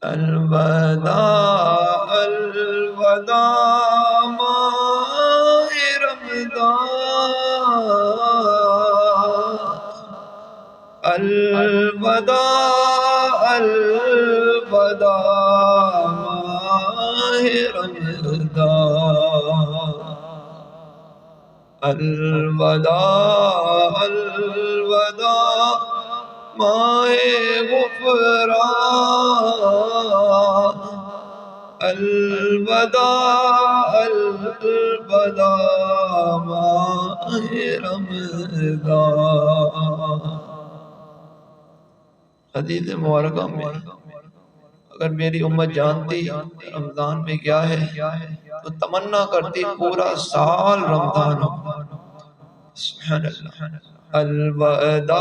الوداع الوداع ماہ رمضان، الوداع الوداع ماہ رمضان، الوداع الوداع ماہ غفران، الوداع الوداع ماہ رمضان۔ حدیث مبارکہ میں اگر میری امت جانتی رمضان میں کیا ہے تو تمنا کرتی پورا سال رمضان ہو۔ سبحان اللہ۔ الوداع